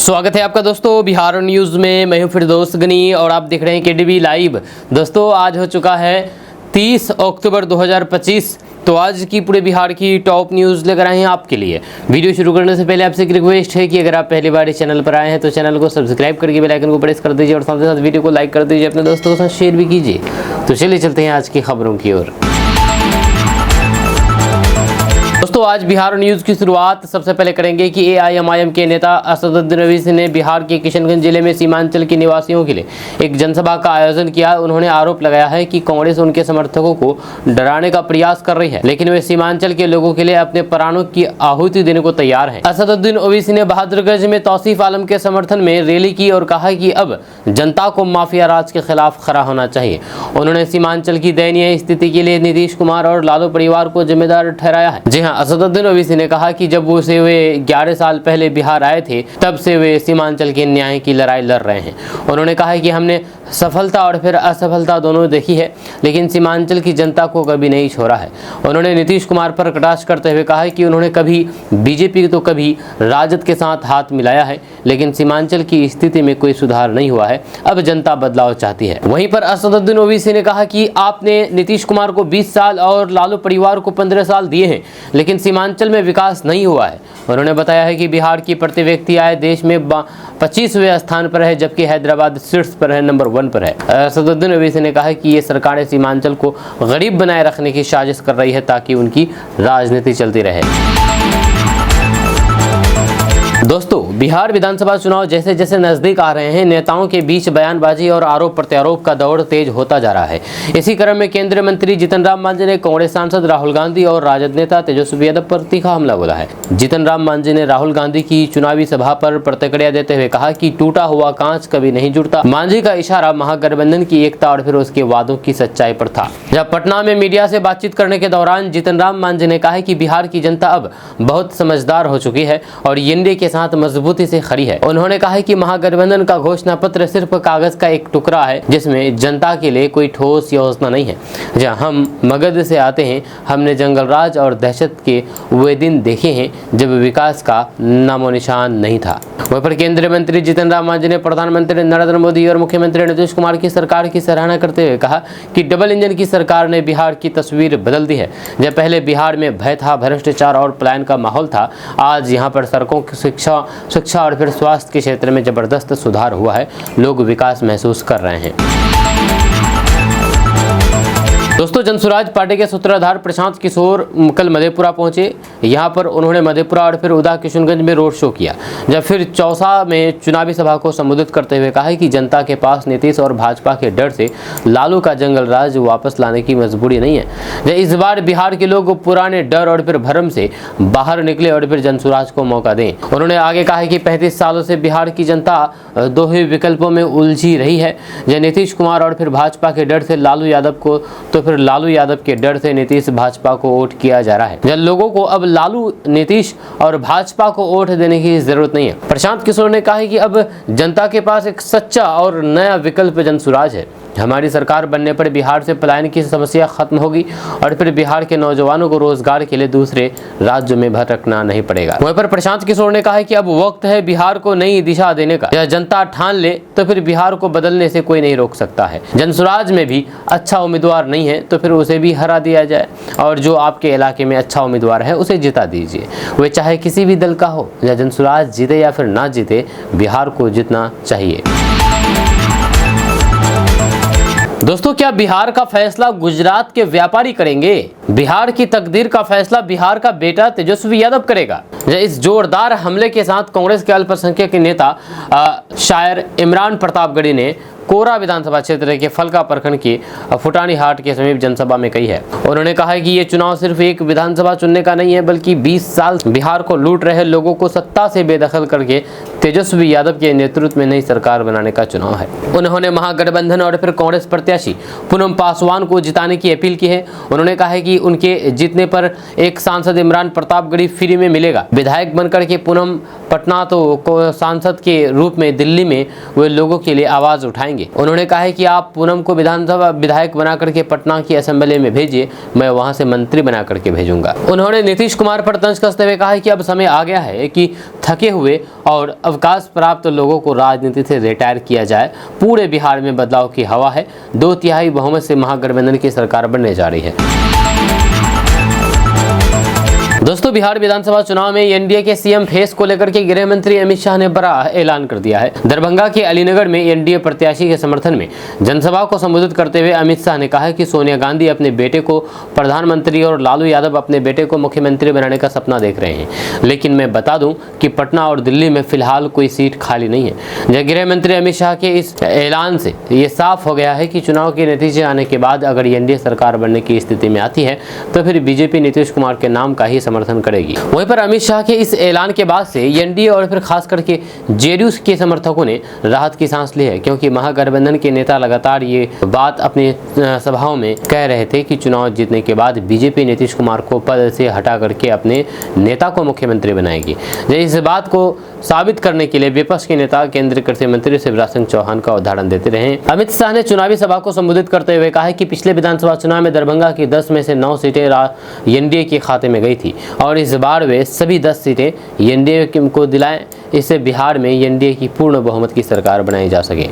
स्वागत है आपका दोस्तों बिहार न्यूज़ में। मैं हूं फिरदौस गनी और आप देख रहे हैं केडीवी लाइव। दोस्तों आज हो चुका है 30 अक्टूबर 2025। तो आज की पूरे बिहार की टॉप न्यूज़ लेकर आए हैं आपके लिए। वीडियो शुरू करने से पहले आपसे एक रिक्वेस्ट है कि अगर आप पहली बार इस चैनल पर आए हैं तो चैनल को सब्सक्राइब करके बेल आइकन को प्रेस कर दीजिए और साथ ही साथ वीडियो को लाइक कर दीजिए, अपने दोस्तों के साथ शेयर भी कीजिए। तो चलिए चलते हैं आज की खबरों की ओर। दोस्तों आज बिहार न्यूज़ की शुरुआत सबसे पहले करेंगे कि एआईएमआईएम के नेता असदुद्दीन ओवैसी ने बिहार के किशनगंज जिले में सीमांचल के निवासियों के लिए एक जनसभा का आयोजन किया। उन्होंने आरोप लगाया है कि कांग्रेस उनके समर्थकों को डराने का प्रयास कर रही है, लेकिन वे सीमांचल के लोगों के लिए अपने प्राणों की आहुति देने को तैयार है। असदुद्दीन ओवैसी ने बहादुरगंज में तौसीफ आलम के समर्थन में रैली की और कहा कि अब जनता को माफिया राज के खिलाफ खड़ा होना चाहिए। उन्होंने सीमांचल की दयनीय स्थिति के लिए नीतीश कुमार और लालू परिवार को जिम्मेदार ठहराया है। जी हाँ, असदुद्दीन ओवैसी ने कहा कि जब वे 11 साल पहले बिहार आए थे तब से वे सीमांचल के न्याय की लड़ाई लड़ रहे हैं। उन्होंने कहा कि हमने सफलता और फिर असफलता दोनों देखी है, लेकिन सीमांचल की जनता को कभी नहीं छोड़ा है। उन्होंने नीतीश कुमार पर कटाक्ष करते हुए कहा कि उन्होंने कभी बीजेपी तो कभी राजद के साथ हाथ मिलाया है, लेकिन सीमांचल की स्थिति में कोई सुधार नहीं हुआ है। अब जनता बदलाव चाहती है। वहीं पर असदुद्दीन ओवैसी ने कहा कि आपने नीतीश कुमार को 20 साल और लालू परिवार को 15 साल दिए हैं, लेकिन सीमांचल में विकास नहीं हुआ है। उन्होंने बताया है कि बिहार की प्रति व्यक्ति आय देश में 25वें स्थान पर है, जबकि हैदराबाद शीर्ष पर है, नंबर 1 पर है। असदुद्दीन ओवैसी ने कहा है कि ये सरकार सीमांचल को गरीब बनाए रखने की साजिश कर रही है ताकि उनकी राजनीति चलती रहे। दोस्तों बिहार विधानसभा चुनाव जैसे जैसे नजदीक आ रहे हैं, नेताओं के बीच बयानबाजी और आरोप प्रत्यारोप का दौर तेज होता जा रहा है। इसी क्रम में केंद्रीय मंत्री जीतन राम मांझी ने कांग्रेस सांसद राहुल गांधी और राजद नेता तेजस्वी यादव पर तीखा हमला बोला है। जीतन राम मांझी ने राहुल गांधी की चुनावी सभा पर प्रतिक्रिया देते हुए कहा कि टूटा हुआ कांच कभी नहीं जुड़ता। मांझी का इशारा महागठबंधन की एकता और फिर उसके वादों की सच्चाई पर था। जब पटना में मीडिया से बातचीत करने के दौरान जीतन राम मांझी ने कहा कि बिहार की जनता अब बहुत समझदार हो चुकी है और एनडीए के साथ मजबूती से खड़ी है। उन्होंने कहा कि महागठबंधन का घोषणा पत्र सिर्फ कागज का एक टुकड़ा है, जिसमें जनता के लिए कोई ठोस योजना नहीं है। जहाँ हम मगध से आते हैं, हमने जंगल राज और दहशत के वे दिन देखे हैं जब विकास का नामो निशान नहीं था। वहीं पर केंद्रीय मंत्री जीतन राम मांझी ने प्रधानमंत्री नरेंद्र मोदी और मुख्यमंत्री नीतीश कुमार की सरकार की सराहना करते हुए कहा कि डबल इंजन की सरकार ने बिहार की तस्वीर बदल दी है। जब पहले बिहार में भय था, भ्रष्टाचार और पलायन का माहौल था, आज यहाँ पर सड़कों की शिक्षा और फिर स्वास्थ्य के क्षेत्र में जबरदस्त सुधार हुआ है। लोग विकास महसूस कर रहे हैं। दोस्तों जनसुराज पार्टी के सूत्रधार प्रशांत किशोर कल मधेपुरा पहुंचे। यहां पर उन्होंने मधेपुरा और फिर उदा किशनगंज में रोड शो किया, जब फिर चौसा में चुनावी सभा को संबोधित करते हुए कहा कि जनता के पास नीतीश और भाजपा के डर से लालू का जंगल राज वापस लाने की मजबूरी नहीं है। इस बार बिहार के लोग पुराने डर और फिर भ्रम से बाहर निकले और फिर जनसुराज को मौका दें। उन्होंने आगे कहा कि 35 सालों से बिहार की जनता दो ही विकल्पों में उलझी रही है, नीतीश कुमार और फिर भाजपा के डर से लालू यादव को, तो फिर लालू यादव के डर से नीतीश भाजपा को वोट किया जा रहा है। जब लोगों को अब लालू, नीतीश और भाजपा को वोट देने की जरूरत नहीं है। प्रशांत किशोर ने कहा है कि अब जनता के पास एक सच्चा और नया विकल्प जनसुराज है। हमारी सरकार बनने पर बिहार से पलायन की समस्या खत्म होगी और फिर बिहार के नौजवानों को रोजगार के लिए दूसरे राज्यों में भटकना नहीं पड़ेगा। वहीं पर प्रशांत किशोर ने कहा है कि अब वक्त है बिहार को नई दिशा देने का। यह जनता ठान ले तो फिर बिहार को बदलने से कोई नहीं रोक सकता है। जनसुराज में भी अच्छा उम्मीदवार नहीं है तो फिर उसे भी हरा दिया जाए और जो आपके इलाके में अच्छा उम्मीदवार है उसे जिता दीजिए। वे चाहे किसी भी दल का हो, या जनसुराज जीते या फिर ना जीते, बिहार को जीतना चाहिए। दोस्तों क्या बिहार का फैसला गुजरात के व्यापारी करेंगे? बिहार की तकदीर का फैसला बिहार का बेटा तेजस्वी यादव करेगा। इस जोरदार हमले के साथ कांग्रेस के अल्पसंख्यक नेता शायर इमरान प्रतापगढ़ी ने कोरा विधानसभा क्षेत्र के फलका प्रखंड के फुटानी हाट के समीप जनसभा में कही है। उन्होंने कहा है कि ये चुनाव सिर्फ एक विधानसभा चुनने का नहीं है, बल्कि 20 साल बिहार को लूट रहे लोगों को सत्ता से बेदखल करके तेजस्वी यादव के नेतृत्व में नई सरकार बनाने का चुनाव है। उन्होंने महागठबंधन और फिर कांग्रेस प्रत्याशी पूनम पासवान को जिताने की अपील की है। उन्होंने कहा है कि उनके जीतने पर एक सांसद इमरान प्रतापगढ़ी फ्री में मिलेगा। विधायक बनकर के पूनम पटना तो को सांसद के रूप में दिल्ली में वे लोगों के लिए आवाज उठाएंगे। उन्होंने कहा है कि आप पूनम को विधानसभा विधायक बना करके पटना की असेंबली में भेजिए, मैं वहां से मंत्री बना करके भेजूंगा। उन्होंने नीतीश कुमार पर तंज कसते हुए कहा है कि अब समय आ गया है कि थके हुए और अवकाश प्राप्त लोगों को राजनीति से रिटायर किया जाए। पूरे बिहार में बदलाव की हवा है। 2/3 बहुमत से महागठबंधन की सरकार बनने जा रही है। दोस्तों, बिहार विधानसभा चुनाव में एनडीए के सीएम फेस को लेकर के गृह मंत्री अमित शाह ने बड़ा ऐलान कर दिया है। दरभंगा के अलीनगर में एनडीए प्रत्याशी के समर्थन में जनसभा को संबोधित करते हुए अमित शाह ने कहा कि सोनिया गांधी अपने बेटे को प्रधानमंत्री और लालू यादव अपने बेटे को मुख्यमंत्री बनाने का सपना देख रहे हैं, लेकिन मैं बता दूं कि पटना और दिल्ली में फिलहाल कोई सीट खाली नहीं है। गृह मंत्री अमित शाह के इस ऐलान से ये साफ हो गया है कि चुनाव के नतीजे आने के बाद अगर एनडीए सरकार बनने की स्थिति में आती है तो फिर बीजेपी नीतीश कुमार के नाम का ही समर्थन करेगी। वहीं पर अमित शाह के इस ऐलान के बाद से एनडीए और फिर खास करके जेडीयू के समर्थकों ने राहत की सांस ली है, क्योंकि महागठबंधन के नेता लगातार ये बात अपनी सभाओं में कह रहे थे कि चुनाव जीतने के बाद बीजेपी नीतीश कुमार को पद से हटा करके अपने नेता को मुख्यमंत्री बनाएगी। इस बात को साबित करने के लिए विपक्ष के नेता केंद्रीय कृषि मंत्री शिवराज सिंह चौहान का उदाहरण देते रहे। अमित शाह ने चुनावी सभा को संबोधित करते हुए कहा कि पिछले विधानसभा चुनाव में दरभंगा की 10 में से 9 सीटें एनडीए के खाते में गई थी और इस बार वे सभी 10 सीटें एनडीए को दिलाएं। इससे बिहार में एनडीए की पूर्ण बहुमत की सरकार बनाई जा सके।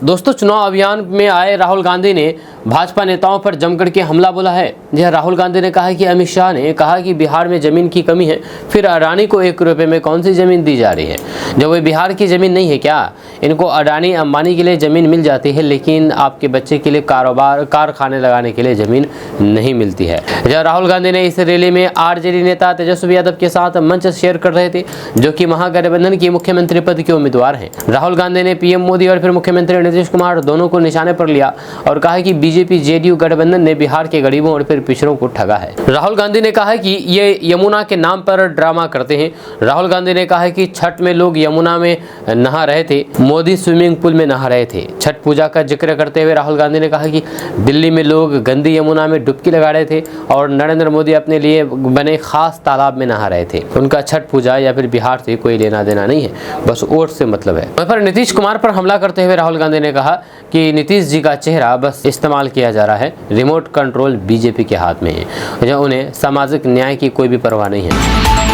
दोस्तों, चुनाव अभियान में आए राहुल गांधी ने भाजपा नेताओं पर जमकर के हमला बोला है। यह राहुल गांधी ने कहा कि अमित शाह ने कहा कि बिहार में जमीन की कमी है, फिर अडानी को 1 रुपए में कौन सी जमीन दी जा रही है? जब वे बिहार की जमीन नहीं है क्या? इनको अडानी अंबानी के लिए जमीन मिल जाती है, लेकिन आपके बच्चे के लिए कारखाने लगाने के लिए जमीन नहीं मिलती है। जब राहुल गांधी ने इस रैली में आरजेडी नेता तेजस्वी यादव के साथ मंच शेयर कर रहे थे, जो कि महागठबंधन के मुख्यमंत्री पद के उम्मीदवार हैं। राहुल गांधी ने पीएम मोदी और फिर मुख्यमंत्री नीतीश कुमार दोनों को निशाने पर लिया और कहा कि बीजेपी जेडीयू गठबंधन ने बिहार के गरीबों और फिर पिछड़ों को ठगा है। राहुल गांधी ने कहा कि ये यमुना के नाम पर ड्रामा करते हैं। राहुल गांधी ने कहा कि छठ में लोग यमुना में नहा रहे थे, मोदी स्विमिंग पूल में नहा रहे थे। छठ पूजा का जिक्र करते हुए राहुल गांधी ने कहा कि दिल्ली में लोग गंदी यमुना में डुबकी लगा रहे थे और नरेंद्र मोदी अपने लिए बने खास तालाब में नहा रहे थे। उनका छठ पूजा या फिर बिहार से कोई लेना देना नहीं है, बस वोट से मतलब है। वहीं पर नीतीश कुमार पर हमला करते हुए राहुल गांधी ने कहा कि नीतीश जी का चेहरा बस इस्तेमाल किया जा रहा है, रिमोट कंट्रोल बीजेपी के हाथ में है, जब उन्हें सामाजिक न्याय की कोई भी परवाह नहीं है।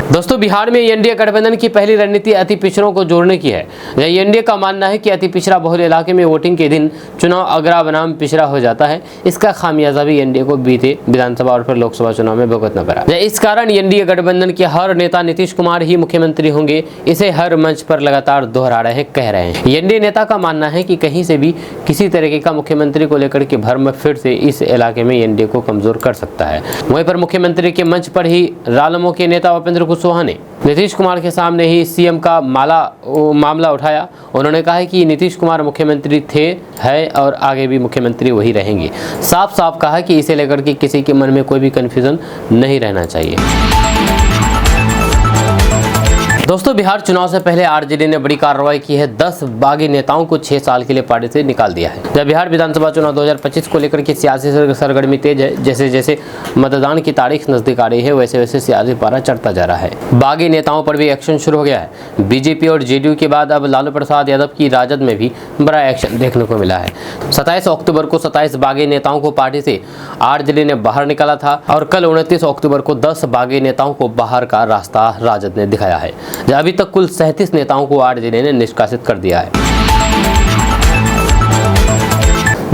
दोस्तों, बिहार में एनडीए गठबंधन की पहली रणनीति अति पिछड़ों को जोड़ने की है। एनडीए का मानना है कि अति पिछड़ा बहुल इलाके में वोटिंग के दिन चुनाव अगरा बनाम पिछड़ा हो जाता है। इसका खामियाजा भी एनडीए को बीते विधानसभा और फिर लोकसभा चुनाव में भुगतना पड़ा। इस कारण एनडीए गठबंधन के हर नेता नीतीश कुमार ही मुख्यमंत्री होंगे, इसे हर मंच पर लगातार दोहरा रहे हैं, कह रहे हैं। एनडीए नेता का मानना है कि कहीं से भी किसी तरीके का मुख्यमंत्री को लेकर के भ्रम फिर से इस इलाके में एनडीए को कमजोर कर सकता है। वहीं पर मुख्यमंत्री के मंच पर ही रालोमो के नेता उपेंद्र कुशवाहा ने नीतीश कुमार के सामने ही सीएम का मामला उठाया। उन्होंने कहा कि नीतीश कुमार मुख्यमंत्री थे, है और आगे भी मुख्यमंत्री वही रहेंगे। साफ साफ कहा कि इसे लेकर के किसी के मन में कोई भी कंफ्यूजन नहीं रहना चाहिए। दोस्तों, बिहार चुनाव से पहले आरजेडी ने बड़ी कार्रवाई की है। 10 बागी नेताओं को 6 साल के लिए पार्टी से निकाल दिया है। जब बिहार विधानसभा चुनाव 2025 को लेकर के सियासी सरगर्मी तेज है। जैसे जैसे मतदान की तारीख नजदीक आ रही है, वैसे वैसे सियासी पारा चढ़ता जा रहा है। बागी नेताओं पर भी एक्शन शुरू हो गया है। बीजेपी और जेडीयू के बाद अब लालू प्रसाद यादव की राजद में भी बड़ा एक्शन देखने को मिला है। 27 अक्टूबर को 27 बागी नेताओं को पार्टी से आरजेडी ने बाहर निकाला था और कल 29 अक्टूबर को 10 बागी नेताओं को बाहर का रास्ता राजद ने दिखाया है। अभी तक कुल 37 नेताओं को आरजेडी ने निष्कासित कर दिया है।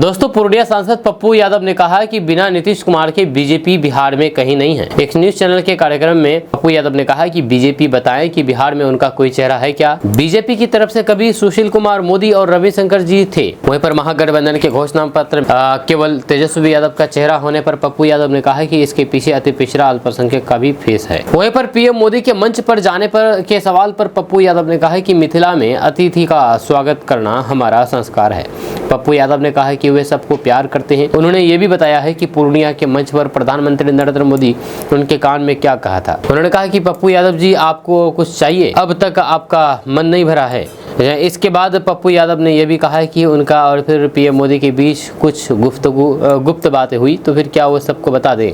दोस्तों, पूर्णिया सांसद पप्पू यादव ने कहा कि बिना नीतीश कुमार के बीजेपी बिहार में कहीं नहीं है। एक न्यूज चैनल के कार्यक्रम में पप्पू यादव ने कहा कि बीजेपी बताएं कि बिहार में उनका कोई चेहरा है क्या? बीजेपी की तरफ से कभी सुशील कुमार मोदी और रविशंकर जी थे। वहीं पर महागठबंधन के घोषणा पत्र केवल तेजस्वी यादव का चेहरा होने पर पप्पू यादव ने कहा कि इसके पीछे अति पिछड़ा अल्पसंख्यक का भी फेस है। वहीं पर पीएम मोदी के मंच पर जाने पर के सवाल पर पप्पू यादव ने कहा कि मिथिला में अतिथि का स्वागत करना हमारा संस्कार है। पप्पू यादव ने कहा कि वे सबको प्यार करते हैं। उन्होंने ये भी बताया है कि पूर्णिया के मंच पर प्रधानमंत्री नरेंद्र मोदी उनके कान में क्या कहा था। उन्होंने कहा कि पप्पू यादव जी, आपको कुछ चाहिए? अब तक आपका मन नहीं भरा है? इसके बाद पप्पू यादव ने यह भी कहा है कि उनका और फिर पीएम मोदी के बीच कुछ गुप्त बातें हुई, तो फिर क्या वो सबको बता दें।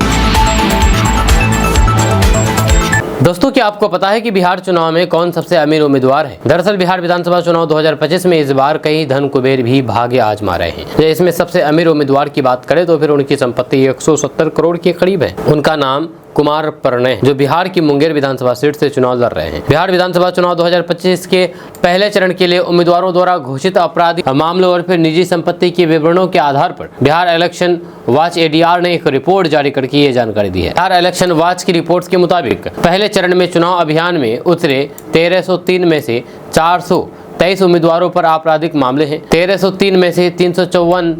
दोस्तों, क्या आपको पता है कि बिहार चुनाव में कौन सबसे अमीर उम्मीदवार है? दरअसल बिहार विधानसभा चुनाव 2025 में इस बार कई धन कुबेर भी भाग्य आजमा रहे हैं। इसमें सबसे अमीर उम्मीदवार की बात करें तो फिर उनकी संपत्ति 170 करोड़ के करीब है। उनका नाम कुमार प्रणय, जो बिहार की मुंगेर विधानसभा सीट से चुनाव लड़ रहे हैं। बिहार विधानसभा चुनाव 2025 के पहले चरण के लिए उम्मीदवारों द्वारा घोषित आपराधिक मामलों और फिर निजी संपत्ति के विवरणों के आधार पर बिहार इलेक्शन वॉच ADR ने एक रिपोर्ट जारी करके ये जानकारी दी है। बिहार इलेक्शन वॉच की रिपोर्ट के मुताबिक पहले चरण में चुनाव अभियान में उतरे 1303 में से 423 उम्मीदवारों पर आपराधिक मामले हैं। 1303 में से 354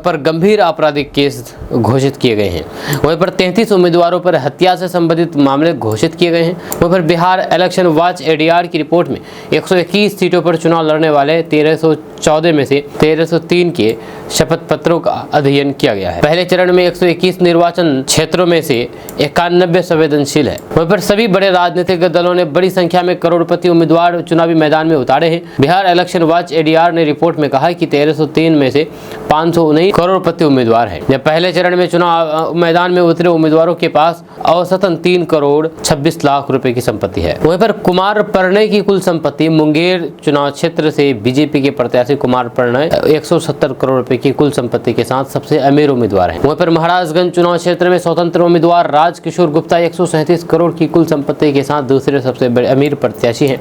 पर गंभीर आपराधिक केस घोषित किए गए हैं। वहीं पर 33 उम्मीदवारों पर हत्या से संबंधित मामले घोषित किए गए हैं। वहीं पर बिहार इलेक्शन वॉच ADR की रिपोर्ट में 121 सीटों पर चुनाव लड़ने वाले 1314 में से 1303 के शपथ पत्रों का अध्ययन किया गया है। पहले चरण में 121 निर्वाचन क्षेत्रों में से 91 संवेदनशील है। वहीं पर सभी बड़े राजनीतिक दलों ने बड़ी संख्या में करोड़पति उम्मीदवार चुनावी मैदान में उतारे हैं। बिहार इलेक्शन वॉच ADR ने रिपोर्ट में कहा कि 1303 में से 519 करोड़पति उम्मीदवार हैं। जब पहले चरण में चुनाव मैदान में उतरे उम्मीदवारों के पास औसतन 3 करोड़ 26 लाख रुपए की संपत्ति है। वहीं पर कुमार प्रणय की कुल संपत्ति मुंगेर चुनाव क्षेत्र से बीजेपी के प्रत्याशी कुमार प्रणय 170 करोड़ रुपए की कुल संपत्ति के साथ सबसे अमीर उम्मीदवार हैं। वहीं पर महाराजगंज चुनाव क्षेत्र में स्वतंत्र उम्मीदवार राजकिशोर गुप्ता 137 करोड़ की कुल संपत्ति के साथ दूसरे सबसे बड़े अमीर प्रत्याशी हैं।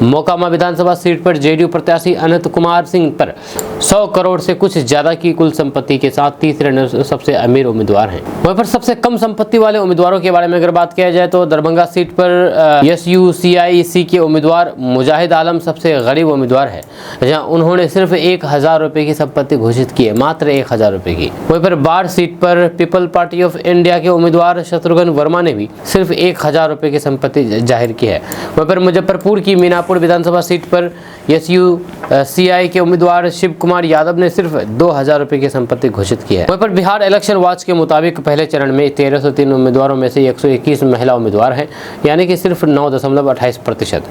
मोकामा विधानसभा सीट पर JDU प्रत्याशी अनंत कुमार सिंह पर 100 करोड़ से कुछ ज्यादा की कुल संपत्ति के साथ तीसरे सबसे अमीर उम्मीदवार हैं। वहीं पर सबसे कम संपत्ति वाले उम्मीदवारों के बारे में अगर बात किया जाए तो दरभंगा सीट पर SUCIC के उम्मीदवार मुजाहिद आलम सबसे गरीब उम्मीदवार है, जहां उन्होंने सिर्फ 1000 रुपए की संपत्ति घोषित की है, मात्र 1000 रुपए की। वहीं पर बाढ़ सीट पर पीपल पार्टी ऑफ इंडिया के उम्मीदवार शत्रुघ्न वर्मा ने भी सिर्फ 1000 रुपए की संपत्ति जाहिर की है। वहीं पर मुजफ्फरपुर की मीनापुर विधानसभा सीट पर SUCI के उम्मीदवार शिव कुमार यादव ने सिर्फ 2000 रुपए की संपत्ति घोषित की है। वहीं पर बिहार इलेक्शन वॉच के मुताबिक पहले चरण में 1303 उम्मीदवारों में से 121 महिला उम्मीदवार हैं, यानी कि सिर्फ 9.28%।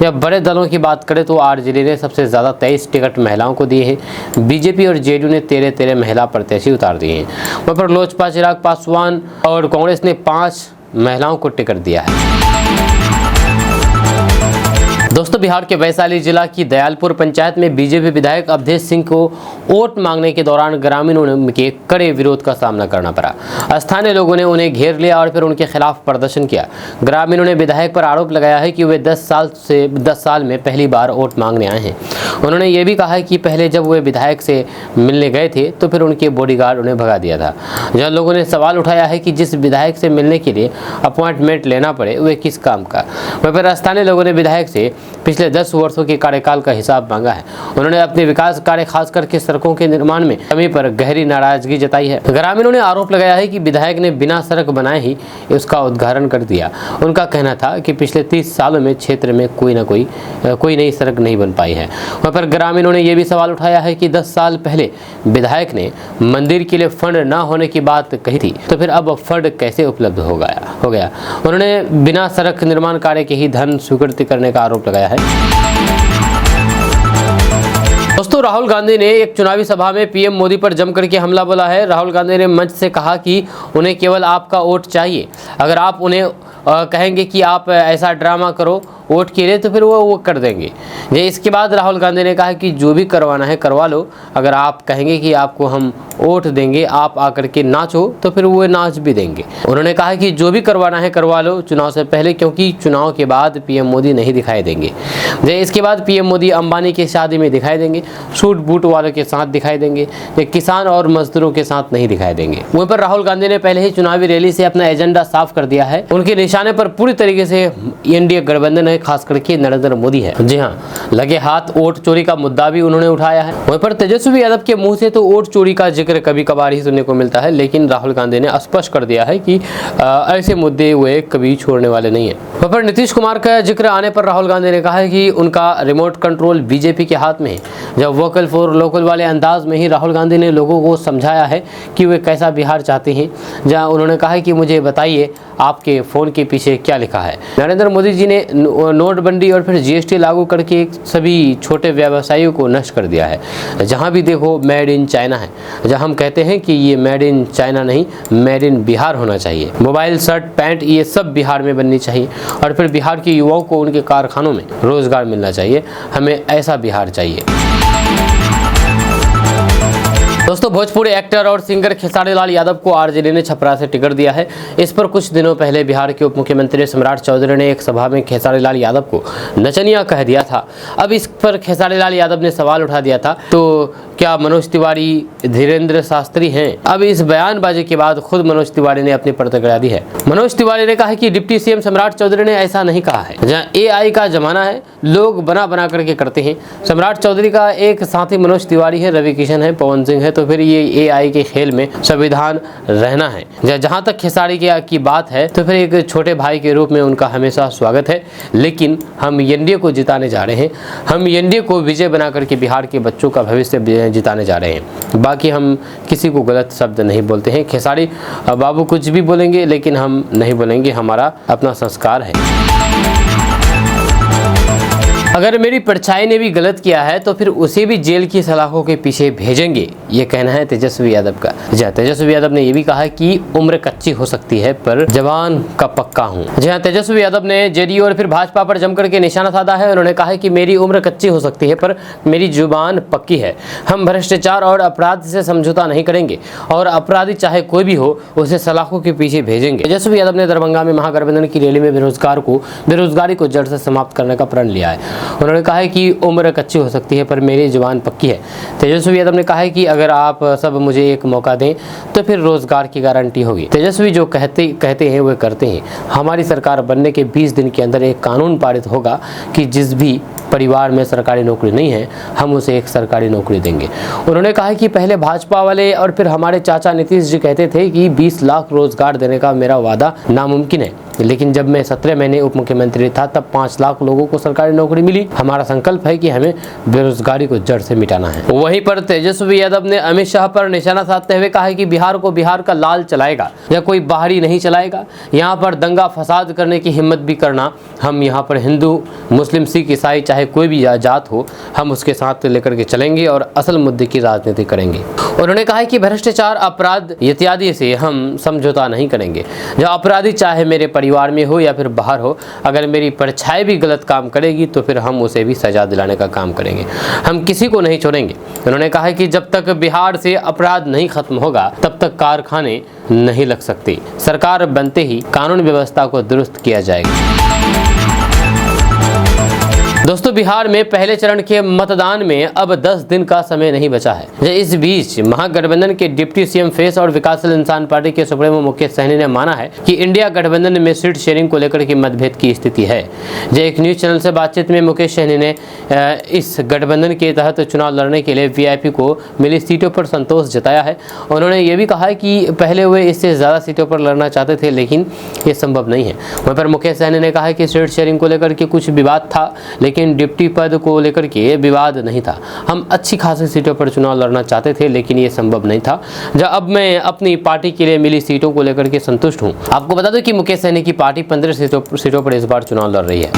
जब बड़े दलों की बात करें तो RJD ने सबसे ज्यादा 23 टिकट महिलाओं को दिए हैं। बीजेपी और JDU ने 13 महिला प्रत्याशी उतार दिए हैं। वहीं पर लोजपा चिराग पासवान और कांग्रेस ने 5 महिलाओं को टिकट दिया है। दोस्तों, बिहार के वैशाली जिला की दयालपुर पंचायत में बीजेपी विधायक अवधेश सिंह को वोट मांगने के दौरान ग्रामीणों के कड़े विरोध का सामना करना पड़ा। स्थानीय लोगों ने उन्हें घेर लिया और फिर उनके खिलाफ प्रदर्शन किया। ग्रामीणों ने विधायक पर आरोप लगाया है कि वे 10 साल में पहली बार वोट मांगने आए हैं। उन्होंने ये भी कहा है कि पहले जब वे विधायक से मिलने गए थे तो फिर उनके बॉडीगार्ड उन्हें भगा दिया था। जहाँ लोगों ने सवाल उठाया है कि जिस विधायक से मिलने के लिए अपॉइंटमेंट लेना पड़े वे किस काम का। वहीं पर स्थानीय लोगों ने विधायक से पिछले 10 वर्षों के कार्यकाल का हिसाब मांगा है। उन्होंने अपने विकास कार्य खास करके सड़कों के निर्माण में कमी पर गहरी नाराजगी जताई है। ग्रामीणों ने आरोप लगाया है कि विधायक ने बिना सड़क बनाए ही उसका उद्घाटन कर दिया। उनका कहना था कि पिछले 30 सालों में क्षेत्र में कोई नई सड़क नहीं बन पाई है। वहाँ पर ग्रामीणों ने यह भी सवाल उठाया है कि 10 साल पहले विधायक ने मंदिर के लिए फंड न होने की बात कही थी, तो फिर अब फंड कैसे उपलब्ध हो गया। उन्होंने बिना सड़क निर्माण कार्य के ही धन स्वीकृति करने का आरोप लगाया है। दोस्तों, राहुल गांधी ने एक चुनावी सभा में पीएम मोदी पर जम करके हमला बोला है। राहुल गांधी ने मंच से कहा कि उन्हें केवल आपका वोट चाहिए। अगर आप उन्हें कहेंगे कि आप ऐसा ड्रामा करो वोट के लिए तो फिर वो कर देंगे। इसके बाद राहुल गांधी ने कहा कि जो भी करवाना है करवा लो, अगर आप कहेंगे कि आपको हम वोट देंगे, आप आकर के नाचो तो फिर वो नाच भी देंगे। उन्होंने कहा कि जो भी करवाना है करवा लो चुनाव से पहले, क्योंकि चुनाव के बाद पीएम मोदी नहीं दिखाई देंगे। इसके बाद पीएम मोदी अंबानी की शादी में दिखाई देंगे, सूट बूट वालों के साथ दिखाई देंगे, किसान और मजदूरों के साथ नहीं दिखाई देंगे। वहीं पर राहुल गांधी ने पहले ही चुनावी रैली से अपना एजेंडा साफ कर दिया है। उनके निशाने पर पूरी तरीके से एनडीए गठबंधन है, खास करके नरेंद्र मोदी है। जी हाँ, लगे हाथ वोट चोरी का मुद्दा भी उन्होंने उठाया है। वहीं पर तेजस्वी यादव के मुंह से तो वोट चोरी का जिक्र कभी कभार ही सुनने को मिलता है, लेकिन राहुल गांधी ने स्पष्ट कर दिया है कि ऐसे मुद्दे वे कभी छोड़ने वाले नहीं है। वहीं पर नीतीश कुमार का जिक्र आने पर राहुल गांधी ने कहा है कि उनका रिमोट कंट्रोल बीजेपी के हाथ में है। जब वोकल फॉर लोकल वाले अंदाज में ही राहुल गांधी ने लोगों को समझाया है कि वे कैसा बिहार चाहते हैं। जहां उन्होंने कहा है कि मुझे बताइए आपके फ़ोन के पीछे क्या लिखा है। नरेंद्र मोदी जी ने नोटबंदी और फिर जीएसटी लागू करके सभी छोटे व्यवसायियों को नष्ट कर दिया है। जहाँ भी देखो मेड इन चाइना है, जहाँ हम कहते हैं कि ये मेड इन चाइना नहीं, मेड इन बिहार होना चाहिए। मोबाइल, शर्ट, पैंट ये सब बिहार में बननी चाहिए और फिर बिहार के युवाओं को उनके कारखानों में रोजगार मिलना चाहिए। हमें ऐसा बिहार चाहिए। दोस्तों, भोजपुरी एक्टर और सिंगर खेसारी लाल यादव को आरजेडी ने छपरा से टिकट दिया है। इस पर कुछ दिनों पहले बिहार के उप मुख्यमंत्री सम्राट चौधरी ने एक सभा में खेसारी लाल यादव को नचनिया कह दिया था। अब इस पर खेसारी लाल यादव ने सवाल उठा दिया था, तो क्या मनोज तिवारी धीरेन्द्र शास्त्री हैं? अब इस बयानबाजी के बाद खुद मनोज तिवारी ने अपनी प्रतिक्रिया दी है। मनोज तिवारी ने कहा है कि डिप्टी सीएम सम्राट चौधरी ने ऐसा नहीं कहा है। जहाँ AI का जमाना है, लोग बना करके करते हैं। सम्राट चौधरी का एक साथी मनोज तिवारी है, रवि किशन है, पवन सिंह है, तो फिर ये AI के खेल में संविधान रहना है। जहाँ तक खेसारी की बात है, तो फिर एक छोटे भाई के रूप में उनका हमेशा स्वागत है, लेकिन हम एनडीए को जिताने जा रहे हैं। हम एनडीए को विजय बना करके बिहार के बच्चों का भविष्य जिताने जा रहे हैं। बाकी हम किसी को गलत शब्द नहीं बोलते हैं। खेसारी बाबू कुछ भी बोलेंगे, लेकिन हम नहीं बोलेंगे, हमारा अपना संस्कार है। अगर मेरी परछाई ने भी गलत किया है तो फिर उसे भी जेल की सलाखों के पीछे भेजेंगे, ये कहना है तेजस्वी यादव का। तेजस्वी यादव ने यह भी कहा है कि उम्र कच्ची हो सकती है पर जवान का पक्का हूँ। जी हाँ, तेजस्वी यादव ने जेडीयू और फिर भाजपा पर जमकर के निशाना साधा है। उन्होंने कहा है कि मेरी उम्र कच्ची हो सकती है पर मेरी जुबान पक्की है। हम भ्रष्टाचार और अपराध से समझौता नहीं करेंगे और अपराधी चाहे कोई भी हो उसे सलाखों के पीछे भेजेंगे। तेजस्वी यादव ने दरभंगा में महागठबंधन की रैली में बेरोजगारी को जड़ से समाप्त करने का प्रण लिया है। उन्होंने कहा है कि उम्र कच्ची हो सकती है पर मेरी जुबान पक्की है। तेजस्वी यादव ने कहा है कि अगर आप सब मुझे एक मौका दें तो फिर रोजगार की गारंटी होगी। तेजस्वी जो कहते हैं वे करते हैं। हमारी सरकार बनने के 20 दिन के अंदर एक कानून पारित होगा कि जिस भी परिवार में सरकारी नौकरी नहीं है हम उसे एक सरकारी नौकरी देंगे। उन्होंने कहा कि पहले भाजपा वाले और फिर हमारे चाचा नीतीश जी कहते थे कि 20 लाख रोजगार देने का मेरा वादा नामुमकिन है, लेकिन जब मैं 17 महीने उप मुख्यमंत्री था तब 5 लाख लोगों को सरकारी नौकरी मिली। हमारा संकल्प है कि हमें बेरोजगारी को जड़ से मिटाना है। वहीं पर तेजस्वी यादव ने अमित शाह पर निशाना साधते हुए कहा है कि बिहार को बिहार का लाल चलाएगा या कोई बाहरी नहीं चलाएगा। यहाँ पर दंगा फसाद करने की हिम्मत भी करना, हम यहाँ पर हिंदू, मुस्लिम, सिख, ईसाई चाहे कोई भी जात हो, हम उसके साथ लेकर के चलेंगे और असल मुद्दे की राजनीति करेंगे। उन्होंने कहा है कि भ्रष्टाचार, अपराध इत्यादि से हम समझौता नहीं करेंगे। जो अपराधी चाहे मेरे परिवार में हो या फिर बाहर हो, अगर मेरी परछाई भी गलत काम करेगी तो फिर हम उसे भी सजा दिलाने का काम करेंगे। हम किसी को नहीं छोड़ेंगे। उन्होंने कहा है कि जब तक बिहार से अपराध नहीं खत्म होगा तब तक कारखाने नहीं लग सकते। सरकार बनते ही कानून व्यवस्था को दुरुस्त किया जाएगा। दोस्तों, बिहार में पहले चरण के मतदान में अब 10 दिन का समय नहीं बचा है। इस बीच महागठबंधन के डिप्टी सीएम फेस और विकासशील इंसान पार्टी के सुप्रीमो मुकेश सहनी ने माना है कि इंडिया गठबंधन में सीट शेयरिंग को लेकर के मतभेद की स्थिति है। एक न्यूज चैनल से बातचीत में मुकेश सहनी ने इस गठबंधन के तहत चुनाव लड़ने के लिए वीआईपी को मिली सीटों पर संतोष जताया है। उन्होंने ये भी कहा है कि पहले वे इससे ज्यादा सीटों पर लड़ना चाहते थे, लेकिन ये संभव नहीं है। वहीं पर मुकेश सहनी ने कहा है कि सीट शेयरिंग को लेकर के कुछ विवाद था, लेकिन डिप्टी पद को लेकर के विवाद नहीं था। हम अच्छी खासी सीटों पर चुनाव लड़ना चाहते थे, लेकिन ये संभव नहीं था। जब अब मैं अपनी पार्टी के लिए मिली सीटों को लेकर के संतुष्ट हूं। आपको बता दूं कि मुकेश सहनी की पार्टी 15 सीटों पर इस बार चुनाव लड़ रही है।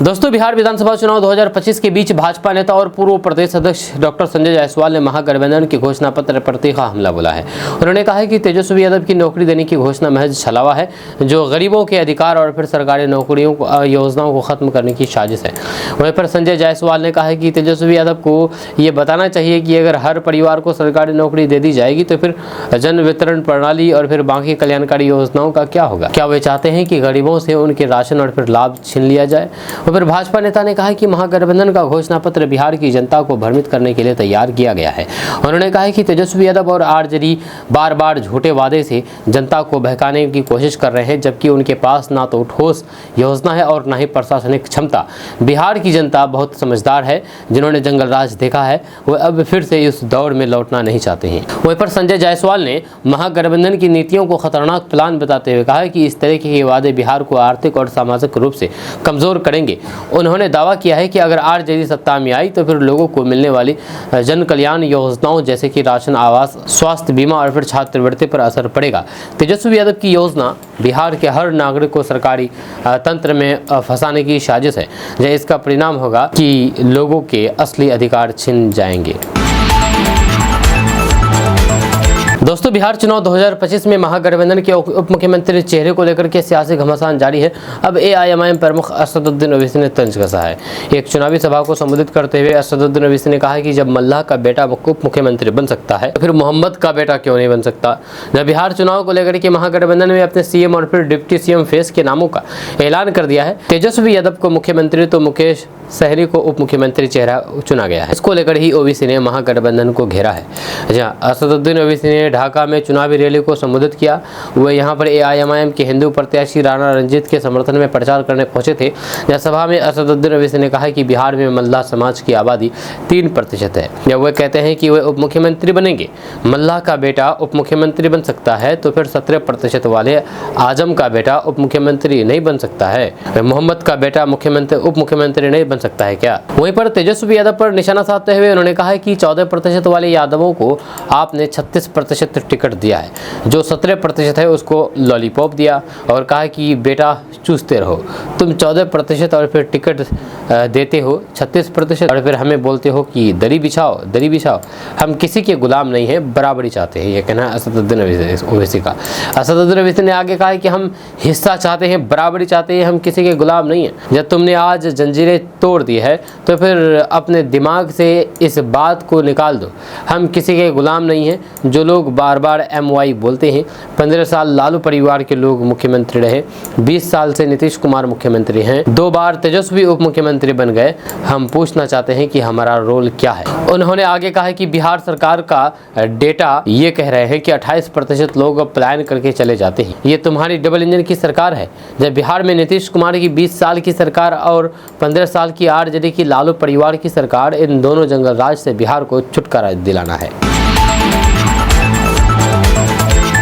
दोस्तों, बिहार विधानसभा चुनाव 2025 के बीच भाजपा नेता और पूर्व प्रदेश अध्यक्ष डॉक्टर संजय जायसवाल ने महागठबंधन के घोषणा पत्र पर तीखा हमला बोला है। उन्होंने कहा है कि तेजस्वी यादव की नौकरी देने की घोषणा महज छलावा है, जो गरीबों के अधिकार और फिर सरकारी नौकरियों योजनाओं को खत्म करने की साजिश है। वहीं पर संजय जायसवाल ने कहा है कि तेजस्वी यादव को ये बताना चाहिए कि अगर हर परिवार को सरकारी नौकरी दे दी जाएगी तो फिर जन वितरण प्रणाली और फिर बाकी कल्याणकारी योजनाओं का क्या होगा। क्या वे चाहते हैं कि गरीबों से उनके राशन और फिर लाभ छीन लिया जाए। फिर भाजपा नेता ने कहा कि महागठबंधन का घोषणा पत्र बिहार की जनता को भ्रमित करने के लिए तैयार किया गया है। उन्होंने कहा कि तेजस्वी यादव और आरजेडी बार बार झूठे वादे से जनता को बहकाने की कोशिश कर रहे हैं, जबकि उनके पास ना तो ठोस योजना है और ना ही प्रशासनिक क्षमता। बिहार की जनता बहुत समझदार है, जिन्होंने जंगल राज देखा है, वो अब फिर से इस दौर में लौटना नहीं चाहते हैं। वहीं पर संजय जायसवाल ने महागठबंधन की नीतियों को खतरनाक प्लान बताते हुए कहा कि इस तरह के वादे बिहार को आर्थिक और सामाजिक रूप से कमजोर करेंगे उन्होंने दावा किया है कि अगर आरजेडी सत्ता में आई तो फिर लोगों को मिलने वाली जन कल्याण योजनाओं जैसे कि राशन, आवास, स्वास्थ्य बीमा और फिर छात्रवृत्ति पर असर पड़ेगा। तेजस्वी यादव की योजना बिहार के हर नागरिक को सरकारी तंत्र में फंसाने की साजिश है। इसका परिणाम होगा कि लोगों के असली अधिकार छिन जाएंगे। दोस्तों, बिहार चुनाव 2025 में महागठबंधन के उप मुख्यमंत्री चेहरे को लेकर के सियासी घमासान जारी है। अब एआईएमआईएम प्रमुख असदुद्दीन ओवैसी ने तंज कसा है। एक चुनावी सभा को संबोधित करते हुए असदुद्दीन ओवैसी ने कहा कि जब मल्लाह का बेटा उप मुख्यमंत्री बन सकता है तो फिर मोहम्मद का बेटा क्यों नहीं बन सकता। जब बिहार चुनाव को लेकर के महागठबंधन में अपने सीएम और फिर डिप्टी सीएम फेस के नामों का ऐलान कर दिया है। तेजस्वी यादव को मुख्यमंत्री तो मुकेश सहनी को उप मुख्यमंत्री चेहरा चुना गया है। इसको लेकर ही ओवैसी ने महागठबंधन को घेरा है। जहाँ असदुद्दीन ओवैसी ने ढाका में चुनावी रैली को संबोधित किया। वह यहाँ पर एआईएमआईएम के हिंदू प्रत्याशी राणा रंजीत के समर्थन में प्रचार करने पहुंचे थे। जहाँ सभा में असदुद्दीन ओवैसी ने कहा कि बिहार में मल्लाह समाज की आबादी 3% है। जब वह कहते हैं कि वे उप मुख्यमंत्री बनेंगे, मल्लाह का बेटा उप मुख्यमंत्री बन सकता है तो फिर 17% वाले आजम का बेटा उप मुख्यमंत्री नहीं बन सकता है। मोहम्मद का बेटा उप मुख्यमंत्री नहीं बन सकता है क्या। वहीं पर तेजस्वी यादव पर निशाना साधते हुए उन्होंने कहा कि 14% वाले यादवों को आपने 36% टिकट दिया है, जो 17% है उसको लॉलीपॉप दिया और कहा कि बेटा चूसते रहो। तुम 14% और फिर टिकट देते हो 36% और फिर हमें बोलते हो कि दरी बिछाओ दरी बिछाओ। हम किसी के गुलाम नहीं है, बराबरी चाहते हैं। यह कहना है असदुद्दीन ओवैसी का। असदुद्दीन ओवैसी ने आगे कहा कि हम हिस्सा चाहते हैं, बराबरी चाहते हैं, हम किसी के गुलाम नहीं है। जब तुमने आज जंजीरें तोड़ दी है तो फिर अपने दिमाग से इस बात को निकाल दो। हम किसी के गुलाम नहीं हैं। जो लोग बार बार MY बोलते हैं, 15 साल लालू परिवार के लोग मुख्यमंत्री रहे, 20 साल से नीतीश कुमार मुख्यमंत्री हैं, 2 बार तेजस्वी उप मुख्यमंत्री बन गए। हम पूछना चाहते हैं कि हमारा रोल क्या है। उन्होंने आगे कहा कि बिहार सरकार का डेटा ये कह रहे हैं कि 28% लोग पलायन करके चले जाते हैं। ये तुम्हारी डबल इंजन की सरकार है। जब बिहार में नीतीश कुमार की 20 साल की सरकार और 15 साल की आरजेडी की लालू परिवार की सरकार, इन दोनों जंगल राज से बिहार को छुटकारा दिलाना है।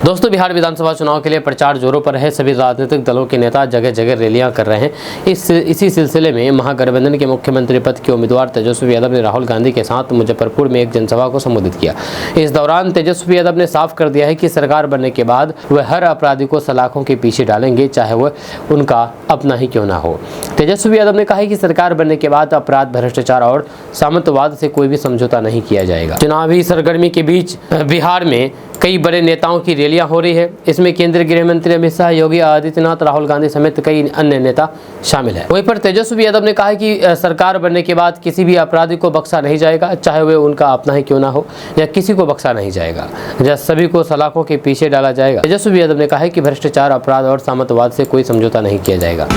दोस्तों, बिहार विधानसभा चुनाव के लिए प्रचार जोरों पर है। सभी राजनीतिक दलों के नेता जगह जगह रैलियां कर रहे हैं। इसी सिलसिले में महागठबंधन के मुख्यमंत्री पद के उम्मीदवार तेजस्वी यादव ने राहुल गांधी के साथ मुजफ्फरपुर में एक जनसभा को संबोधित किया। इस दौरान तेजस्वी यादव ने साफ कर दिया है कि सरकार बनने के बाद वह हर अपराधी को सलाखों के पीछे डालेंगे, चाहे वह उनका अपना ही क्यों ना हो। तेजस्वी यादव ने कहा कि सरकार बनने के बाद अपराध, भ्रष्टाचार और सामंतवाद से कोई भी समझौता नहीं किया जाएगा। चुनावी सरगर्मी के बीच बिहार में कई बड़े नेताओं की रैलियां हो रही है। इसमें केंद्रीय गृह मंत्री अमित शाह, योगी आदित्यनाथ, राहुल गांधी समेत कई अन्य नेता शामिल हैं। वहीं पर तेजस्वी यादव ने कहा कि सरकार बनने के बाद किसी भी अपराधी को बख्शा नहीं जाएगा, चाहे वे उनका अपना ही क्यों ना हो, या किसी को बख्शा नहीं जाएगा, या सभी को सलाखों के पीछे डाला जाएगा। तेजस्वी यादव ने कहा कि भ्रष्टाचार, अपराध और सामंतवाद से कोई समझौता नहीं किया जाएगा।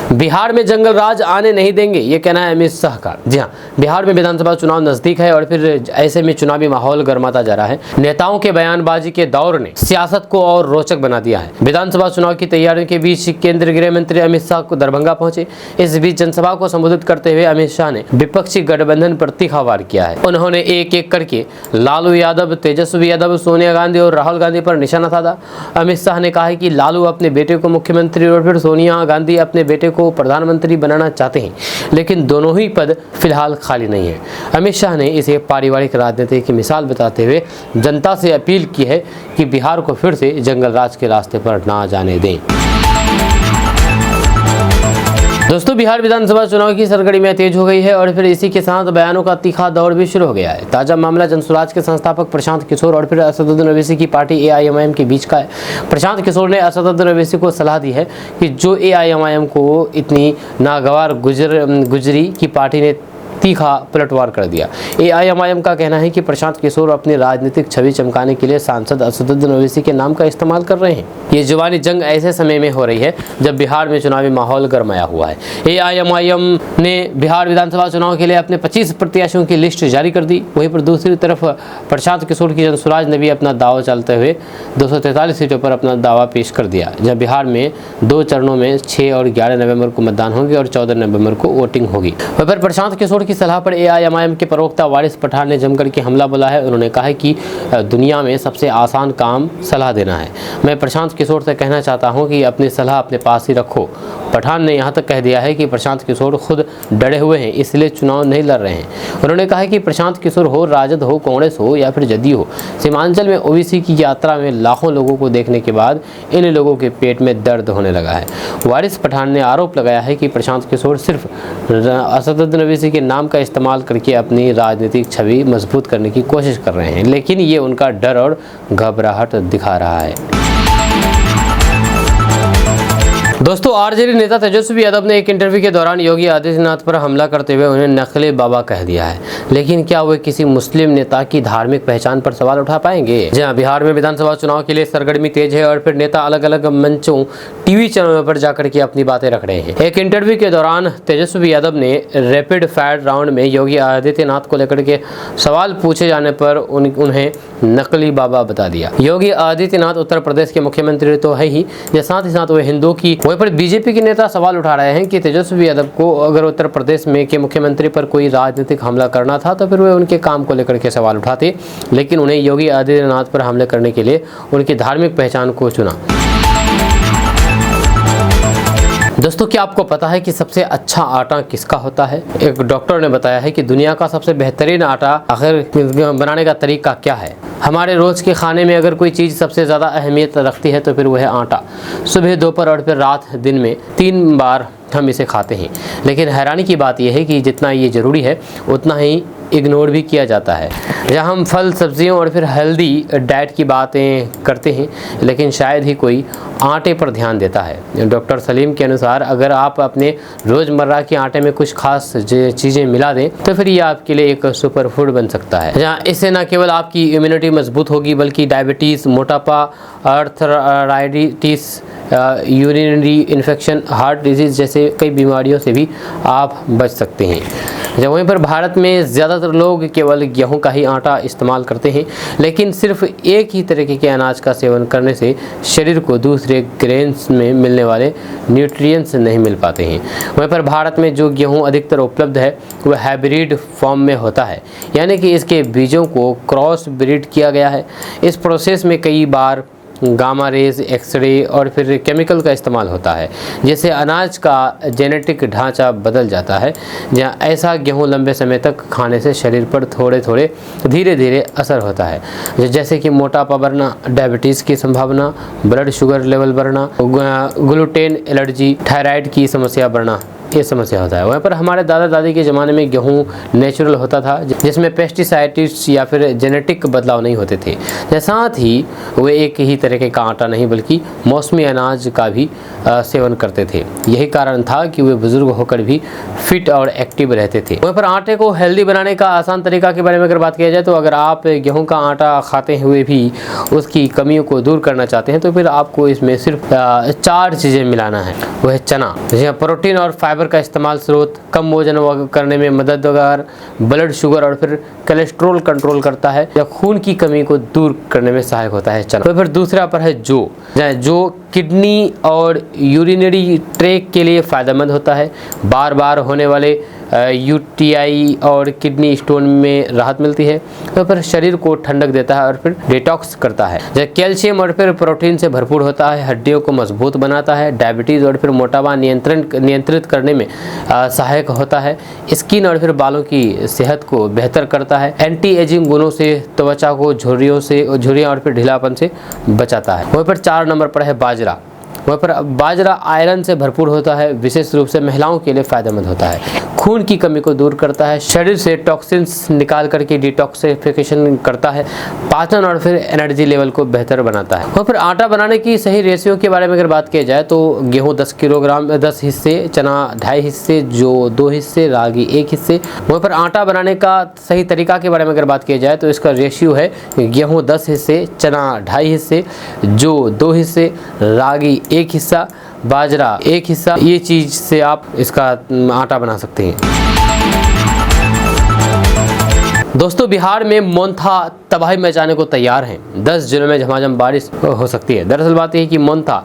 बिहार में जंगल राज आने नहीं देंगे, ये कहना है अमित शाह का। जी हाँ, बिहार में विधानसभा चुनाव नजदीक है और फिर ऐसे में चुनावी माहौल गर्माता जा रहा है। नेताओं के बयानबाजी के दौर ने सियासत को और रोचक बना दिया है। विधानसभा चुनाव की तैयारियों के बीच केंद्रीय गृह मंत्री अमित शाह को दरभंगा पहुंचे। इस बीच जनसभा को संबोधित करते हुए अमित शाह ने विपक्षी गठबंधन पर तीखा वार किया है। उन्होंने एक एक करके लालू यादव, तेजस्वी यादव, सोनिया गांधी और राहुल गांधी पर निशाना साधा। अमित शाह ने कहा कि लालू अपने बेटे को मुख्यमंत्री और फिर सोनिया गांधी अपने बेटे को प्रधानमंत्री बनाना चाहते हैं, लेकिन दोनों ही पद फिलहाल खाली नहीं है। अमित शाह ने इसे पारिवारिक राजनीति की मिसाल बताते हुए जनता से अपील की है कि बिहार को फिर से जंगल राज के रास्ते पर ना जाने दें। दोस्तों, बिहार विधानसभा चुनाव की सरगर्मियां तेज हो गई है और फिर इसी के साथ बयानों का तीखा दौर भी शुरू हो गया है। ताजा मामला जनसुराज के संस्थापक प्रशांत किशोर और फिर असदुद्दीन ओवैसी की पार्टी एआईएमआईएम के बीच का है। प्रशांत किशोर ने असदुद्दीन ओवैसी को सलाह दी है कि जो एआईएमआईएम को इतनी नागवार गुजरी की पार्टी ने तीखा पलटवार कर दिया। एआईएमआईएम का कहना है कि प्रशांत किशोर अपनी राजनीतिक छवि चमकाने के लिए सांसद असदुद्दीन ओवैसी के नाम का इस्तेमाल कर रहे हैं। ये जुबानी जंग ऐसे समय में हो रही है जब बिहार में चुनावी माहौल गरमाया हुआ है। एआईएमआईएम ने बिहार विधानसभा चुनाव के लिए अपने 25 प्रत्याशियों की लिस्ट जारी कर दी। वहीं पर दूसरी तरफ प्रशांत किशोर की जनसुराज ने भी अपना दावा चलते हुए 243 सीटों पर अपना दावा पेश कर दिया। जब बिहार में 2 चरणों में 6 और 11 नवंबर को मतदान होंगे और 14 नवंबर को वोटिंग होगी। वहीं पर प्रशांत किशोर की सलाह पर AIMIM के प्रवक्ता वारिस पठान ने जमकर के हमला बोला है। उन्होंने कहा है कि दुनिया में सबसे आसान काम सलाह देना है। मैं प्रशांत किशोर से कहना चाहता हूं कि अपनी सलाह अपने पास ही रखो। पठान ने यहां तक कह दिया है कि प्रशांत किशोर खुद डरे हुए हैं, इसलिए चुनाव नहीं लड़ रहे हैं। उन्होंने कहा कि प्रशांत किशोर हो, राजद हो, कांग्रेस हो या फिर जदयू हो, सीमांचल में OBC की यात्रा में लाखों लोगों को देखने के बाद इन लोगों के पेट में दर्द होने लगा है। वारिस पठान ने आरोप लगाया है कि प्रशांत किशोर सिर्फ असदुद्दीन ओवैसी के नाम का इस्तेमाल करके अपनी राजनीतिक छवि मजबूत करने की कोशिश कर रहे हैं, लेकिन ये उनका डर और घबराहट दिखा रहा है। दोस्तों, आरजेडी नेता तेजस्वी यादव ने एक इंटरव्यू के दौरान योगी आदित्यनाथ पर हमला करते हुए उन्हें नकली बाबा कह दिया है। लेकिन क्या वे किसी मुस्लिम नेता की धार्मिक पहचान पर सवाल उठा पाएंगे? जी हां, बिहार में विधानसभा चुनाव के लिए सरगर्मी तेज है और फिर नेता अलग अलग मंचों, टीवी चैनलों पर जाकर के अपनी बातें रख रहे हैं। एक इंटरव्यू के दौरान तेजस्वी यादव ने रैपिड फायर राउंड में योगी आदित्यनाथ को लेकर के सवाल पूछे जाने पर उन्हें नकली बाबा बता दिया। योगी आदित्यनाथ उत्तर प्रदेश के मुख्यमंत्री तो है ही, साथ ही साथ वे हिंदू की, वहीं पर बीजेपी के नेता सवाल उठा रहे हैं कि तेजस्वी यादव को अगर उत्तर प्रदेश में के मुख्यमंत्री पर कोई राजनीतिक हमला करना था तो फिर वे उनके काम को लेकर के सवाल उठाते, लेकिन उन्हें योगी आदित्यनाथ पर हमले करने के लिए उनकी धार्मिक पहचान को चुना। दोस्तों, क्या आपको पता है कि सबसे अच्छा आटा किसका होता है? एक डॉक्टर ने बताया है कि दुनिया का सबसे बेहतरीन आटा आखिर बनाने का तरीका क्या है। हमारे रोज के खाने में अगर कोई चीज़ सबसे ज़्यादा अहमियत रखती है तो फिर वह है आटा। सुबह, दोपहर और फिर रात, दिन में 3 बार हम इसे खाते हैं। लेकिन हैरानी की बात यह है कि जितना ये ज़रूरी है उतना ही इग्नोर भी किया जाता है। जहाँ हम फल, सब्जियों और फिर हेल्दी डाइट की बातें करते हैं, लेकिन शायद ही कोई आटे पर ध्यान देता है। डॉक्टर सलीम के अनुसार अगर आप अपने रोज़मर्रा के आटे में कुछ खास चीज़ें मिला दें तो फिर ये आपके लिए एक सुपर फूड बन सकता है। जहाँ इससे न केवल आपकी इम्यूनिटी मजबूत होगी बल्कि डायबिटीज़, मोटापा, arthritis, urinary infection, heart disease जैसे कई बीमारियों से भी आप बच सकते हैं। जब वहीं पर भारत में ज़्यादातर लोग केवल गेहूं का ही आटा इस्तेमाल करते हैं, लेकिन सिर्फ एक ही तरीके के अनाज का सेवन करने से शरीर को दूसरे ग्रेन्स में मिलने वाले न्यूट्रिएंट्स नहीं मिल पाते हैं। वहीं पर भारत में जो गेहूं अधिकतर उपलब्ध है वह हाइब्रिड फॉर्म में होता है, यानी कि इसके बीजों को क्रॉस ब्रीड किया गया है। इस प्रोसेस में कई बार गामा रेज, एक्सरे और फिर केमिकल का इस्तेमाल होता है, जिससे अनाज का जेनेटिक ढांचा बदल जाता है। जहाँ ऐसा गेहूं लंबे समय तक खाने से शरीर पर थोड़े थोड़े धीरे धीरे असर होता है, जैसे कि मोटापा बढ़ना, डायबिटीज़ की संभावना, ब्लड शुगर लेवल बढ़ना, ग्लूटेन एलर्जी, थायराइड की समस्या बढ़ना, ये समस्या होता है। वहीं पर हमारे दादा दादी के ज़माने में गेहूं नेचुरल होता था, जिसमें पेस्टिसाइड्स या फिर जेनेटिक बदलाव नहीं होते थे। साथ ही वे एक ही तरीके का आटा नहीं बल्कि मौसमी अनाज का भी सेवन करते थे। यही कारण था कि वे बुजुर्ग होकर भी फिट और एक्टिव रहते थे। वहीं पर आटे को हेल्दी बनाने का आसान तरीका के बारे में अगर बात किया जाए तो अगर आप गेहूँ का आटा खाते हुए भी उसकी कमियों को दूर करना चाहते हैं तो फिर आपको इसमें सिर्फ 4 चीज़ें मिलाना है। वह है चना, जिसमें प्रोटीन और फाइबर का इस्तेमाल स्रोत, कम वजन करने में मददगार, ब्लड शुगर और फिर कोलेस्ट्रॉल कंट्रोल करता है या खून की कमी को दूर करने में सहायक होता है चना। तो फिर दूसरा पर है जो किडनी और यूरिनरी ट्रैक के लिए फ़ायदेमंद होता है। बार बार होने वाले UTI और किडनी स्टोन में राहत मिलती है। तो फिर शरीर को ठंडक देता है और फिर डिटॉक्स करता है। जब कैल्शियम और फिर प्रोटीन से भरपूर होता है, हड्डियों को मजबूत बनाता है, डायबिटीज़ और फिर मोटापा नियंत्रित करने में सहायक होता है, स्किन और फिर बालों की सेहत को बेहतर करता है, एंटी एजिंग गुणों से त्वचा को झुर्रियाँ और फिर ढीलापन से बचाता है। वहीं पर 4 नंबर पर है बाजरा। वहीं पर बाजरा आयरन से भरपूर होता है, विशेष रूप से महिलाओं के लिए फ़ायदेमंद होता है, खून की कमी को दूर करता है, शरीर से टॉक्सिन्स निकाल करके डिटॉक्सिफिकेशन करता है, पाचन और फिर एनर्जी लेवल को बेहतर बनाता है। और फिर आटा बनाने की सही रेशियो के बारे में अगर बात की जाए तो गेहूँ 10 किलोग्राम 10 हिस्से, चना 2.5 हिस्से, जो 2 हिस्से, रागी 1 हिस्से। वहीं पर आटा बनाने का सही तरीका के बारे में अगर बात की जाए तो इसका रेशियो है गेहूँ 10 हिस्से, चना 2.5 हिस्से, जो 2 हिस्से, रागी 1 हिस्सा, बाजरा 1 हिस्सा। ये चीज़ से आप इसका आटा बना सकते हैं। दोस्तों, बिहार में मोन्था तबाही मचाने को तैयार हैं। 10 जिलों में झमाझम बारिश हो सकती है। दरअसल बात यह है कि मोन्था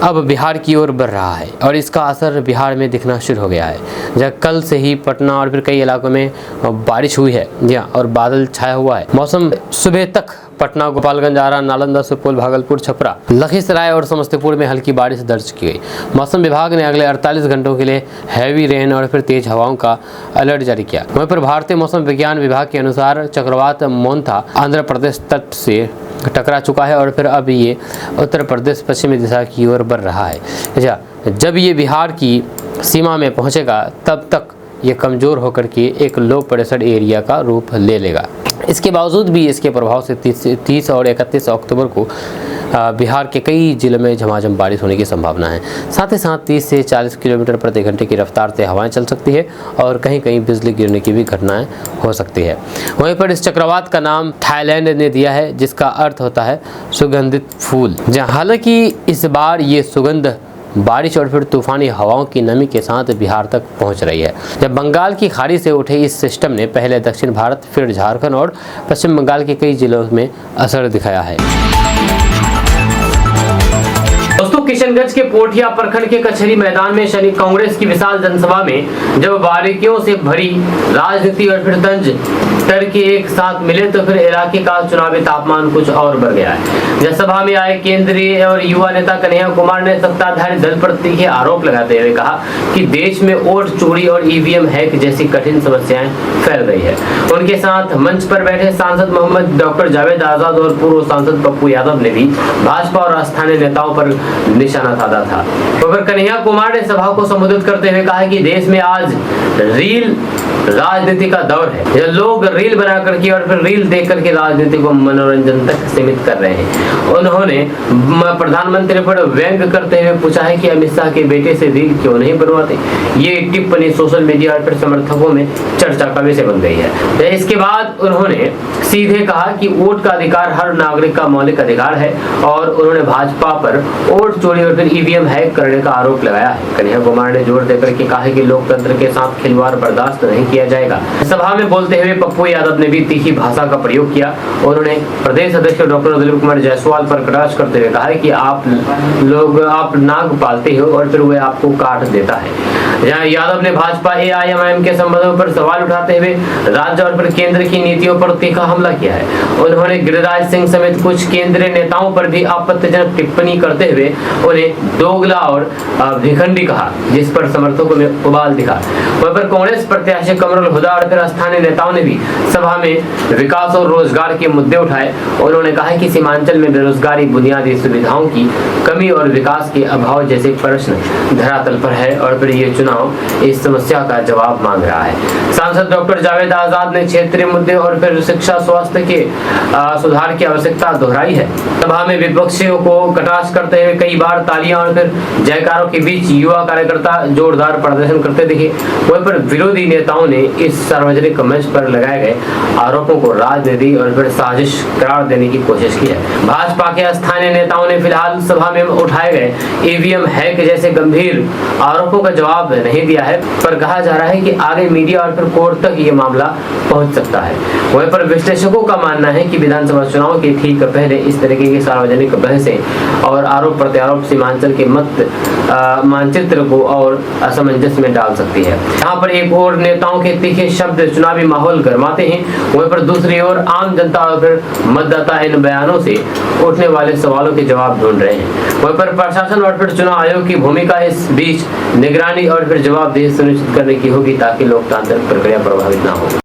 अब बिहार की ओर बढ़ रहा है और इसका असर बिहार में दिखना शुरू हो गया है, जहाँ कल से ही पटना और फिर कई इलाकों में बारिश हुई है जी हाँ, और बादल छाया हुआ है। मौसम सुबह तक पटना, गोपालगंज, आरा, नालंदा, सुपौल, भागलपुर, छपरा, लखीसराय और समस्तीपुर में हल्की बारिश दर्ज की गई। मौसम विभाग ने अगले 48 घंटों के लिए हैवी रेन और फिर तेज हवाओं का अलर्ट जारी किया। वहीं पर भारतीय मौसम विज्ञान विभाग के अनुसार चक्रवात मोन्था आंध्र प्रदेश तट से टकरा चुका है और फिर अब ये उत्तर प्रदेश पश्चिमी दिशा की ओर बढ़ रहा है। अच्छा, जब ये बिहार की सीमा में पहुंचेगा तब तक ये कमज़ोर होकर के एक लो प्रेशर एरिया का रूप ले लेगा। इसके बावजूद भी इसके प्रभाव से 30 और 31 अक्टूबर को बिहार के कई जिलों में झमाझम बारिश होने की संभावना है। साथ ही साथ 30 से 40 किलोमीटर प्रति घंटे की रफ्तार से हवाएं चल सकती है और कहीं कहीं बिजली गिरने की भी घटनाएं हो सकती है। वहीं पर इस चक्रवात का नाम थाईलैंड ने दिया है, जिसका अर्थ होता है सुगंधित फूल। हालांकि इस बार ये सुगंध बारिश और फिर तूफानी हवाओं की नमी के साथ बिहार तक पहुंच रही है। जब बंगाल की खाड़ी से उठे इस सिस्टम ने पहले दक्षिण भारत, फिर झारखंड और पश्चिम बंगाल के कई जिलों में असर दिखाया है। दोस्तों, किशनगंज के पोठिया प्रखंड के कचहरी मैदान में शनि कांग्रेस की विशाल जनसभा में जब बारीकियों से भरी राजनीति और फिर तंज तर्क एक साथ मिले तो फिर इलाके का चुनावी तापमान कुछ और बढ़ गया है। जनसभा में आए केंद्रीय और युवा नेता कन्हैया कुमार ने सत्ताधारी दल पर तीखे आरोप लगाते हुए कहा कि देश में वोट चोरी और ईवीएम हैक जैसी कठिन समस्याएं फैल रही है। उनके साथ मंच पर बैठे सांसद मोहम्मद डॉक्टर जावेद आजाद और पूर्व सांसद पप्पू यादव ने भी भाजपा और स्थानीय नेताओं पर निशाना साधा था। तो फिर कन्हैया कुमार ने सभा को संबोधित करते हुए कहा कि देश में आज रील राजनीति का दौर है। लोग रील बना करके और फिर रील देख करके राजनीति को मनोरंजन तक सीमित कर रहे हैं। उन्होंने प्रधानमंत्री पर व्यंग करते हुए पूछा है कि अमित शाह के बेटे से रील क्यों नहीं बनवाते। ये टिप्पणी सोशल मीडिया और फिर समर्थकों में चर्चा का विषय बन गई है। इसके बाद उन्होंने सीधे कहा कि वोट का अधिकार हर नागरिक का मौलिक अधिकार है और उन्होंने भाजपा पर वोट चोरी और फिर ईवीएम हैक करने का आरोप लगाया है। कन्हैया कुमार ने जोर देकर के कहा है कि लोकतंत्र के साथ खिलवाड़ बर्दाश्त नहीं किया जाएगा। सभा में बोलते हुए पप्पू यादव ने भी तीखी भाषा का प्रयोग किया। उन्होंने प्रदेश अध्यक्ष डॉक्टर दिलीप कुमार जायसवाल पर कटाक्ष करते हुए कहा है कि आप नाग पालते हो और फिर वह आपको काट देता है। जहां यादव ने भाजपा AIMIM के संबंधों पर सवाल उठाते हुए राज्य और फिर केंद्र की नीतियों पर तीखा हमला किया है। उन्होंने गिरिराज सिंह समेत कुछ केंद्रीय नेताओं पर भी आपत्तिजनक टिप्पणी करते हुए उन्हें दोगला और भिखंडी कहा, जिस पर समर्थकों में उबाल दिखा। वहीं पर कांग्रेस प्रत्याशी कमरुल हुदा और फिर स्थानीय नेताओं ने भी सभा में विकास और रोजगार के मुद्दे उठाए। उन्होंने कहा कि सीमांचल में बेरोजगारी, बुनियादी सुविधाओं की कमी और विकास के अभाव जैसे प्रश्न धरातल पर है और फिर ये चुनाव इस समस्या का जवाब मांग रहा है। सांसद डॉक्टर जावेद आजाद ने क्षेत्रीय मुद्दे और फिर शिक्षा, स्वास्थ्य के सुधार की आवश्यकता दोहराई है। सभा में विपक्षियों को कटाक्ष करते हुए कई बार तालियां और फिर जयकारों के बीच युवा कार्यकर्ता जोरदार प्रदर्शन करते दिखे। वहीं पर विरोधी नेताओं ने इस सार्वजनिक मंच पर लगाए गए आरोपों को राजनीति और फिर साजिश करार देने की कोशिश की है। भाजपा के स्थानीय नेताओं ने फिलहाल सभा में उठाए गए ईवीएम हैक जैसे गंभीर आरोपों का जवाब नहीं दिया है, पर कहा जा रहा है कि आगे मीडिया और फिर कोर्ट तक ये मामला पहुंच सकता है। वहीं पर विश्लेषकों का मानना है कि विधानसभा चुनाव के ठीक पहले इस तरीके की सार्वजनिक बहसें और आरोप प्रत्यारोप सीमांचल के मानचित्र को और असमंजस में डाल सकती है। यहाँ पर एक और नेताओं के तीखे शब्द चुनावी माहौल गरमाते हैं, वहीं पर दूसरी ओर आम जनता और फिर मतदाता इन बयानों से उठने वाले सवालों के जवाब ढूंढ रहे हैं। वहीं पर प्रशासन और फिर चुनाव आयोग की भूमिका इस बीच निगरानी और फिर जवाबदेही सुनिश्चित करने की होगी ताकि लोकतांत्रिक प्रक्रिया प्रभावित न हो।